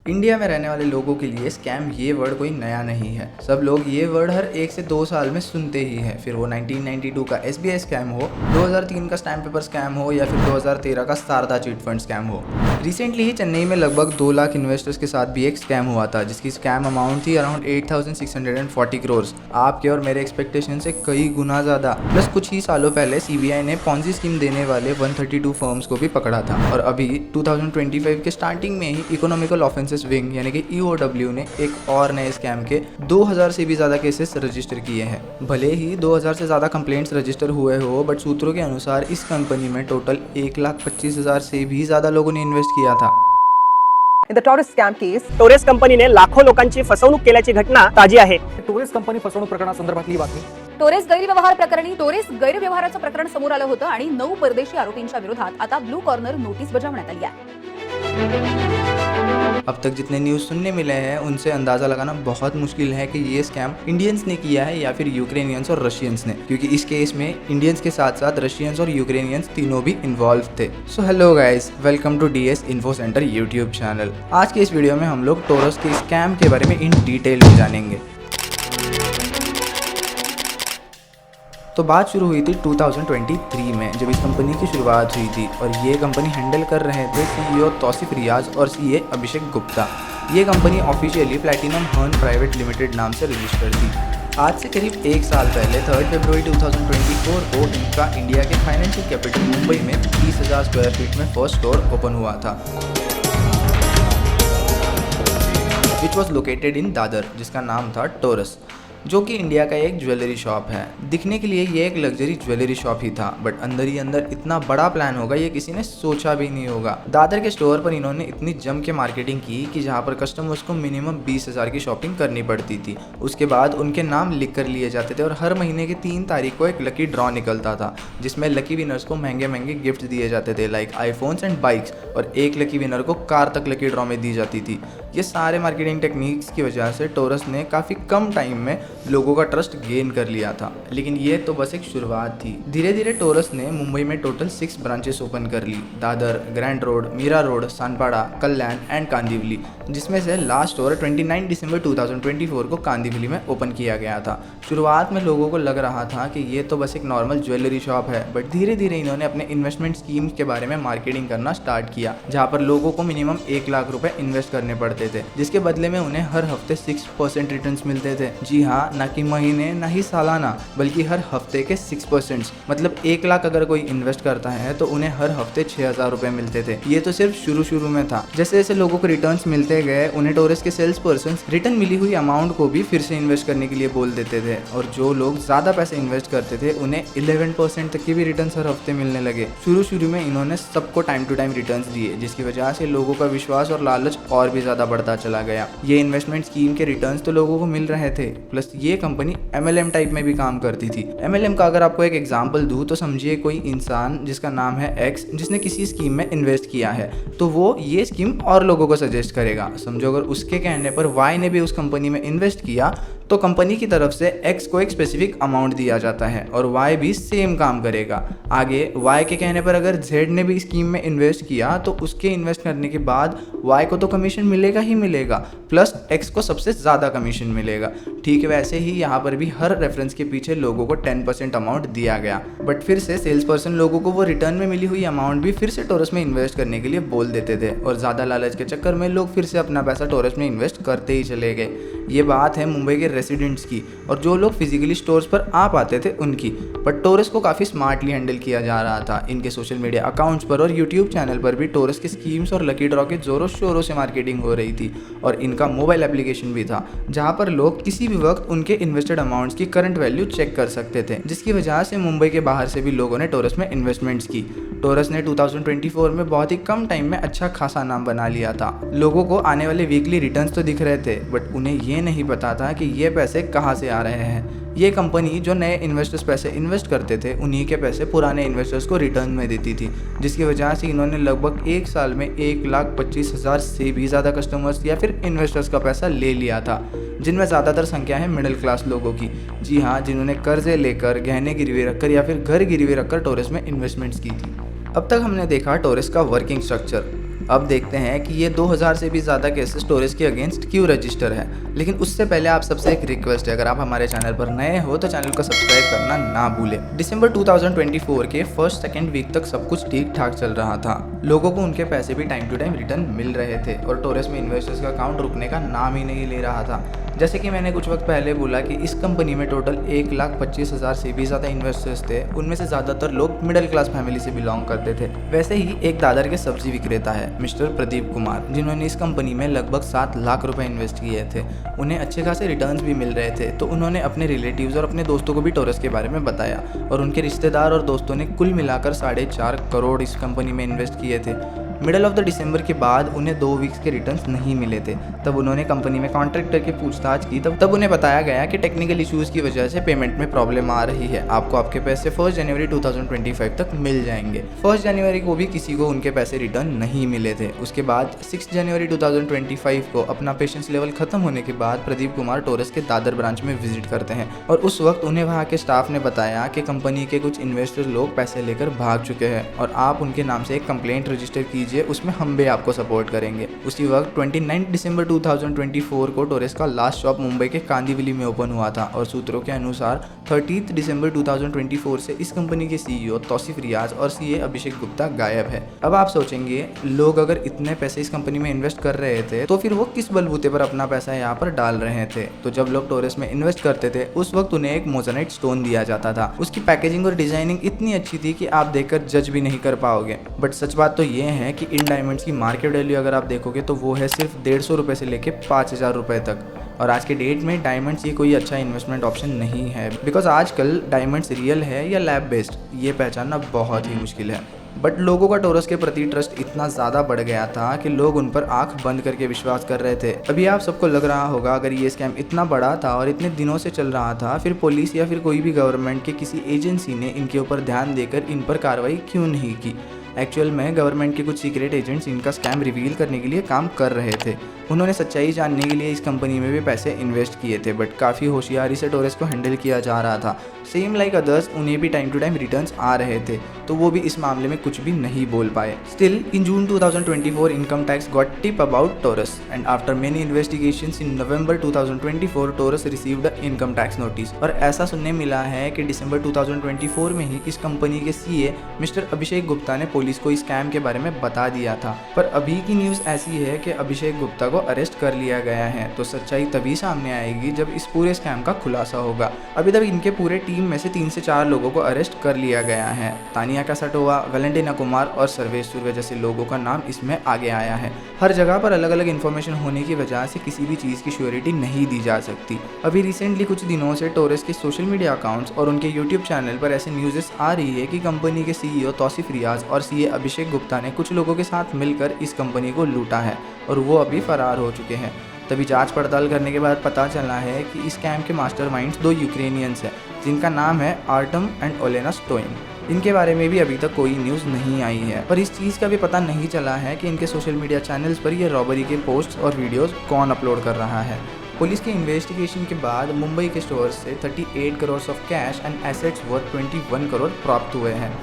India में रहने वाले लोगों के लिए स्कैम ये वर्ड कोई नया नहीं है। सब लोग ये वर्ड हर 1 से 2 साल में सुनते ही हैं। फिर वो 1992 का SBI स्कैम हो, 2003 का स्टैम्प पेपर स्कैम हो या फिर 2013 का शारदा चिट फंड स्कैम हो। रिसेंटली ही चेन्नई में लगभग 2 लाख इन्वेस्टर्स के साथ भी एक स्कैम हुआ था, जिसकी स्कैम अमाउंट थी अराउंड 8,640 करोड़। आपके और मेरे एक्सपेक्टेशन से कई गुना ज़्यादा। प्लस कुछ ही सालों पहले CBI ने पॉन्जी स्कीम देने वाले 132 फर्म्स को भी पकड़ा था। और अभी 2025 के स्टार्टिंग में ही इकोनॉमिकल ऑफेंसेस विंग यानी कि EOW ने एक और नए स्कैम के 2000 से भी ज़्यादा केसेस रजिस्टर किए हैं। भले ही 2000 से ज़्यादा कंप्लेंट्स रजिस्टर हुए हो, बट सूत्रों के अनुसार इस कंपनी में टोटल 1,25,000 से भी ज़्यादा लोगों ने इन्वेस्ट किया था। In the Taurus scam case, Torres कंपनीने लाखो लोकांची फसवणूक केल्याची घटना ताजी आहे. टोरेस कंपनी फसवणूक प्रकरणासंदर्भातली बातमी. टोरेस गैरव्यवहार प्रकरणी टोरेस गैरव्यवहाराचं प्रकरण समोर आलं होतं आणि 9 परदेशी आरोपींच्या विरोधात आता ब्लू कॉर्नर नोटीस बजावण्यात आली आहे. अब तक जितने न्यूज़ सुनने मिले हैं उनसे अंदाज़ा लगाना बहुत मुश्किल है कि ये स्कैम इंडियंस ने किया है या फिर यूक्रेनियंस और रशियंस ने, क्योंकि इस केस में इंडियंस के साथ साथ रशियंस और यूक्रेनियंस तीनों भी इन्वॉल्व थे। So hello guys, welcome to DS info centre YouTube channel. आज के इस वीडियो में हम लोग टोरस के स्कैम के बारे में इन डिटेल में जानेंगे। तो बात शुरू हुई थी 2023 में, जब इस कंपनी की शुरुआत हुई थी और ये कंपनी हैंडल कर रहे थे CEO तौसिफ रियाज और CA अभिषेक गुप्ता। ये कंपनी ऑफिशियली प्लैटिनम हर्न प्राइवेट लिमिटेड नाम से रजिस्टर्ड थी। आज से करीब 1 साल पहले 3 फरवरी 2024 को इनका इंडिया के फाइनेंशियल कैपिटल मुंबई में 30,000 स्क्वायर फीट में फर्स्ट स्टोर ओपन हुआ था, which was located in Dadar, जिसका नाम था टोरस, जो कि इंडिया का एक ज्वेलरी शॉप है। दिखने के लिए ये एक लग्जरी ज्वेलरी शॉप ही था, बट अंदर ही अंदर इतना बड़ा प्लान होगा ये किसी ने सोचा भी नहीं होगा। दादर के स्टोर पर इन्होंने इतनी जम के मार्केटिंग की कि जहाँ पर कस्टमर्स को मिनिमम 20,000 की शॉपिंग करनी पड़ती थी। उसके बाद उनके नाम लिख कर लिए जाते थे और हर महीने की 3 तारीख को एक लकी ड्रॉ निकलता था, जिसमें लकी विनर्स को महंगे महंगे गिफ्ट दिए जाते थे, लाइक आईफोन्स एंड बाइक्स, और एक लकी विनर को कार तक लकी ड्रॉ में दी जाती थी। ये सारे मार्केटिंग टेक्निक्स की वजह से टोरस ने काफ़ी कम टाइम में लोगों का ट्रस्ट गेन कर लिया था। लेकिन ये तो बस एक शुरुआत थी। धीरे धीरे टोरस ने मुंबई में टोटल 6 ब्रांचेस ओपन कर ली, Dadar, Grant Road, Mira Road, Sanpada, Kalyan and Kandivali, जिसमें से लास्ट स्टोर 29 दिसंबर 2024 को कांदिवली में ओपन किया गया था। शुरुआत में लोगों को लग रहा था कि ये तो बस एक नॉर्मल ज्वेलरी शॉप है, बट धीरे धीरे इन्होंने अपने इन्वेस्टमेंट स्कीम्स के बारे में मार्केटिंग करना स्टार्ट किया, जहाँ पर लोगों को मिनिमम 1 लाख रुपए इन्वेस्ट करने पड़ते थे, जिसके बदले में उन्हें हर हफ्ते 6% रिटर्न्स मिलते थे। जी हाँ, ना कि महीने ना ही सालाना, बल्कि हर हफ्ते के 6%। मतलब 1 लाख अगर कोई इन्वेस्ट करता है तो उन्हें हर हफ्ते 6,000 रुपए मिलते थे। ये तो सिर्फ शुरू में था। जैसे जैसे लोगों को रिटर्न्स मिलते गए, उन्हें टोरस के सेल्स पर्सन रिटर्न मिली हुई अमाउंट को भी फिर से इन्वेस्ट करने के लिए बोल देते थे, और जो लोग ज्यादा पैसे इन्वेस्ट करते थे उन्हें 11% तक के भी रिटर्न्स हर हफ्ते मिलने लगे। शुरू में इन्होंने सबको टाइम टू टाइम रिटर्न्स दिए, जिसकी वजह से लोगों का विश्वास और लालच और भी ज्यादा बढ़ता चला गया। ये इन्वेस्टमेंट स्कीम के रिटर्न्स तो लोगों को मिल रहे थे, प्लस ये कंपनी MLM टाइप में भी काम करती थी। MLM का अगर आपको एक एग्जांपल दूं तो समझिए कोई इंसान जिसका नाम है X, जिसने किसी स्कीम में इन्वेस्ट किया है, तो वो ये स्कीम और लोगों को सजेस्ट करेगा। समझो अगर उसके कहने पर Y ने भी उस कंपनी में इन्वेस्ट किया तो कंपनी की तरफ से X को एक स्पेसिफिक अमाउंट दिया जाता है और Y भी सेम काम करेगा। आगे Y के कहने पर अगर Z ने भी स्कीम में इन्वेस्ट किया तो उसके इन्वेस्ट करने के बाद Y को तो कमीशन मिलेगा ही मिलेगा, प्लस X को सबसे ज़्यादा कमीशन मिलेगा। ठीक है, वैसे ही यहाँ पर भी हर रेफरेंस के पीछे लोगों को 10% अमाउंट दिया गया, बट फिर से सेल्स पर्सन लोगों को वो रिटर्न में मिली हुई अमाउंट भी फिर से टोरस में इन्वेस्ट करने के लिए बोल देते थे, और ज़्यादा लालच के चक्कर में लोग फिर से अपना पैसा टोरस में इन्वेस्ट करते ही चले गए। ये बात है मुंबई के रेसिडेंट्स की, और जो लोग फिजिकली स्टोर्स पर आ पाते थे उनकी। बट टोरस को काफ़ी स्मार्टली हैंडल किया जा रहा था। इनके सोशल मीडिया अकाउंट्स पर और यूट्यूब चैनल पर भी टोरस की स्कीम्स और लकी ड्रॉ के जोरों शोरों से मार्केटिंग हो रही थी, और इनका मोबाइल एप्लीकेशन भी था, जहाँ पर लोग किसी भी वक्त उनके इन्वेस्टेड अमाउंट्स की करंट वैल्यू चेक कर सकते थे, जिसकी वजह से मुंबई के बाहर से भी लोगों ने टोरस में इन्वेस्टमेंट्स की। टोरस ने 2024 में बहुत ही कम टाइम में अच्छा खासा नाम बना लिया था। लोगों को आने वाले वीकली रिटर्न्स तो दिख रहे थे, बट उन्हें ये नहीं पता था कि ये पैसे कहाँ से आ रहे हैं। ये कंपनी जो नए इन्वेस्टर्स पैसे इन्वेस्ट करते थे उन्हीं के पैसे पुराने इन्वेस्टर्स को रिटर्न में देती थी, जिसकी वजह से इन्होंने लगभग 1 साल में 1,25,000 से भी ज़्यादा कस्टमर्स या फिर इन्वेस्टर्स का पैसा ले लिया था, जिनमें ज़्यादातर संख्या है मिडिल क्लास लोगों की। जी हाँ, जिन्होंने कर्जे लेकर, गहने गिरवी रखकर या फिर घर गिरवी रखकर टोरस में इन्वेस्टमेंट्स की थी। अब तक हमने देखा टोरस का वर्किंग स्ट्रक्चर। अब देखते हैं कि ये 2000 से भी ज़्यादा केसेस टोरेस के अगेंस्ट क्यों रजिस्टर है। लेकिन उससे पहले आप सबसे एक रिक्वेस्ट है, अगर आप हमारे चैनल पर नए हो तो चैनल को सब्सक्राइब करना ना भूलें। दिसंबर 2024 के फर्स्ट सेकेंड वीक तक सब कुछ ठीक ठाक चल रहा था। लोगों को उनके पैसे भी टाइम टू टाइम रिटर्न मिल रहे थे और टोरेस में इन्वेस्टर्स का अकाउंट रुकने का नाम ही नहीं ले रहा था। जैसे कि मैंने कुछ वक्त पहले बोला कि इस कंपनी में टोटल 1,25,000 से भी ज़्यादा इन्वेस्टर्स थे। उनमें से ज़्यादातर लोग मिडिल क्लास फैमिली से बिलोंग करते थे। वैसे ही एक दादर के सब्जी विक्रेता है मिस्टर प्रदीप कुमार, जिन्होंने इस कंपनी में लगभग 7 लाख रुपए इन्वेस्ट किए थे। उन्हें अच्छे खासे रिटर्न्स भी मिल रहे थे, तो उन्होंने अपने रिलेटिव्स और अपने दोस्तों को भी टोरेस के बारे में बताया और उनके रिश्तेदार और दोस्तों ने कुल मिलाकर 4.5 करोड़ इस कंपनी में इन्वेस्ट किए थे। मिडल ऑफ द दिसंबर के बाद उन्हें 2 वीक्स के रिटर्न्स नहीं मिले थे। तब उन्होंने कंपनी में कॉन्ट्रैक्ट करके पूछताछ की। तब उन्हें बताया गया कि टेक्निकल इश्यूज़ की वजह से पेमेंट में प्रॉब्लम आ रही है। आपको आपके पैसे 1 जनवरी 2025 तक मिल जाएंगे। 1 जनवरी को भी किसी को उनके पैसे रिटर्न नहीं मिले थे। उसके बाद 6 जनवरी 2025 को अपना पेशेंस लेवल खत्म होने के बाद प्रदीप कुमार टोरेस के दादर ब्रांच में विजिट करते हैं और उस वक्त उन्हें वहाँ के स्टाफ ने बताया कि कंपनी के कुछ इन्वेस्टर लोग पैसे लेकर भाग चुके हैं और आप उनके नाम से एक कंप्लेंट रजिस्टर कीजिए, उसमें हम भी आपको सपोर्ट करेंगे। उसी वक्त 29 दिसंबर 2024 को टोरेस का लास्ट शॉप मुंबई के कांदिवली में ओपन हुआ था और सूत्रों के अनुसार 30 दिसंबर 2024 से इस कंपनी के सीईओ तौसीफ रियाज और सीए अभिषेक गुप्ता गायब है। अब आप सोचेंगे, लोग अगर इतने पैसे इस कंपनी में इन्वेस्ट कर रहे थे तो फिर वो किस बलबूते पर अपना पैसा यहाँ पर डाल रहे थे। तो जब लोग टोरेस में इन्वेस्ट करते थे उस वक्त उन्हें एक मोज़ेनाइट स्टोन दिया जाता था। उसकी पैकेजिंग और डिजाइनिंग इतनी अच्छी थी कि आप देखकर जज भी नहीं कर पाओगे। बट सच बात तो ये है कि इन डायमंड्स की मार्केट वैल्यू अगर आप देखोगे तो वो है सिर्फ 150 रुपये से लेके 5,000 रुपये तक। और आज के डेट में डायमंड्स ये कोई अच्छा इन्वेस्टमेंट ऑप्शन नहीं है, बिकॉज आजकल डायमंड्स रियल है या लैब बेस्ड ये पहचानना बहुत ही मुश्किल है। बट लोगों का टोरेस के प्रति ट्रस्ट इतना ज़्यादा बढ़ गया था कि लोग उन पर आंख बंद करके विश्वास कर रहे थे। अभी आप सबको लग रहा होगा, अगर ये स्कैम इतना बड़ा था और इतने दिनों से चल रहा था, फिर पुलिस या फिर कोई भी गवर्नमेंट के किसी एजेंसी ने इनके ऊपर ध्यान देकर इन पर कार्रवाई क्यों नहीं की। एक्चुअल में गवर्नमेंट के कुछ सीक्रेट एजेंट्स इनका स्कैम रिवील करने के लिए काम कर रहे थे। उन्होंने सच्चाई जानने के लिए इस कंपनी में भी पैसे इन्वेस्ट किए थे, बट काफ़ी होशियारी से टोरेस को हैंडल किया जा रहा था। सेम लाइक अदर्स, उन्हें भी टाइम टू टाइम रिटर्न्स आ रहे थे, तो वो भी इस मामले में कुछ भी नहीं बोल पाए। Still in June 2024 income tax got tip about Torres and after many investigations in November 2024 Torres received a income tax notice. और ऐसा सुनने मिला है कि दिसंबर 2024 में ही इस कंपनी के सीए मिस्टर अभिषेक गुप्ता ने पुलिस को इस स्कैम के बारे में बता दिया था। पर अभी की न्यूज़ ऐसी है कि अभिषेक गुप्ता को अरेस्ट कर लिया गया है। तो सच्चाई तभी सामने आएगी जब इस पूरे स्कैम का खुलासा होगा। अभी तक इनके पूरे टीम में से 3 से 4 लोगों को अरेस्ट कर लिया गया है। तानिया कैसाटोवा, वैलेंटिना कुमार और सर्वेश सुर्वे जैसे लोगों का नाम इसमें आगे आया है। हर जगह पर अलग अलग इन्फॉर्मेशन होने की वजह से किसी भी चीज़ की श्योरिटी नहीं दी जा सकती। अभी रिसेंटली कुछ दिनों से टोरेस के सोशल मीडिया अकाउंट्स और उनके यूट्यूब चैनल पर ऐसे न्यूज़ेस आ रही है कि कंपनी के सीईओ तौसीफ रियाज और सीए अभिषेक गुप्ता ने कुछ लोगों के साथ मिलकर इस कंपनी को लूटा है और वो अभी फरार हो चुके हैं। तभी जांच पड़ताल करने के बाद पता चला है कि इस स्कैम के मास्टरमाइंड्स 2 यूक्रेनियंस हैं, जिनका नाम है आर्टम एंड ओलेना स्टोइन। इनके बारे में भी अभी तक कोई न्यूज़ नहीं आई है, पर इस चीज़ का भी पता नहीं चला है कि इनके सोशल मीडिया चैनल्स पर ये रॉबरी के पोस्ट्स और वीडियोज़ कौन अपलोड कर रहा है। पुलिस के इन्वेस्टिगेशन के बाद मुंबई के स्टोर से 38 crore of cash and assets worth 21 crore प्राप्त हुए हैं।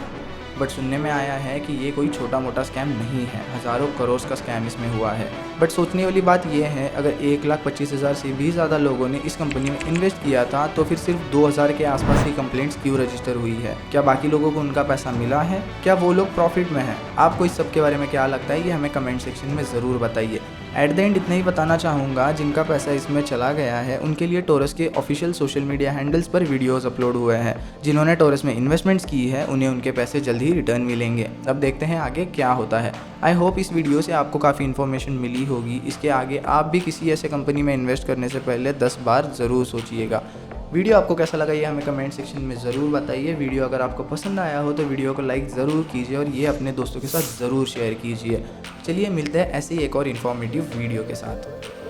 बट सुनने में आया है कि ये कोई छोटा मोटा स्कैम नहीं है, हज़ारों करोड़ का स्कैम इसमें हुआ है। बट सोचने वाली बात यह है, अगर 1,25,000 से भी ज़्यादा लोगों ने इस कंपनी में इन्वेस्ट किया था तो फिर सिर्फ 2,000 के आसपास की कंप्लेंट्स क्यों रजिस्टर हुई है? क्या बाकी लोगों को उनका पैसा मिला है? क्या वो लोग प्रॉफिट में हैं? आपको इस सब के बारे में क्या लगता है, ये हमें कमेंट सेक्शन में ज़रूर बताइए। एट द एंड इतना ही बताना चाहूँगा, जिनका पैसा इसमें चला गया है उनके लिए टोरेस के ऑफिशियल सोशल मीडिया हैंडल्स पर वीडियोस अपलोड हुए हैं। जिन्होंने टोरेस में इन्वेस्टमेंट्स की है उन्हें उनके पैसे जल्द ही रिटर्न मिलेंगे। अब देखते हैं आगे क्या होता है। आई होप इस वीडियो से आपको काफ़ी इन्फॉर्मेशन मिली होगी। इसके आगे आप भी किसी ऐसे कंपनी में इन्वेस्ट करने से पहले 10 बार ज़रूर सोचिएगा। वीडियो आपको कैसा लगा ये हमें कमेंट सेक्शन में ज़रूर बताइए। वीडियो अगर आपको पसंद आया हो तो वीडियो को लाइक ज़रूर कीजिए और ये अपने दोस्तों के साथ ज़रूर शेयर कीजिए। चलिए मिलते हैं ऐसे ही एक और इन्फॉर्मेटिव वीडियो के साथ।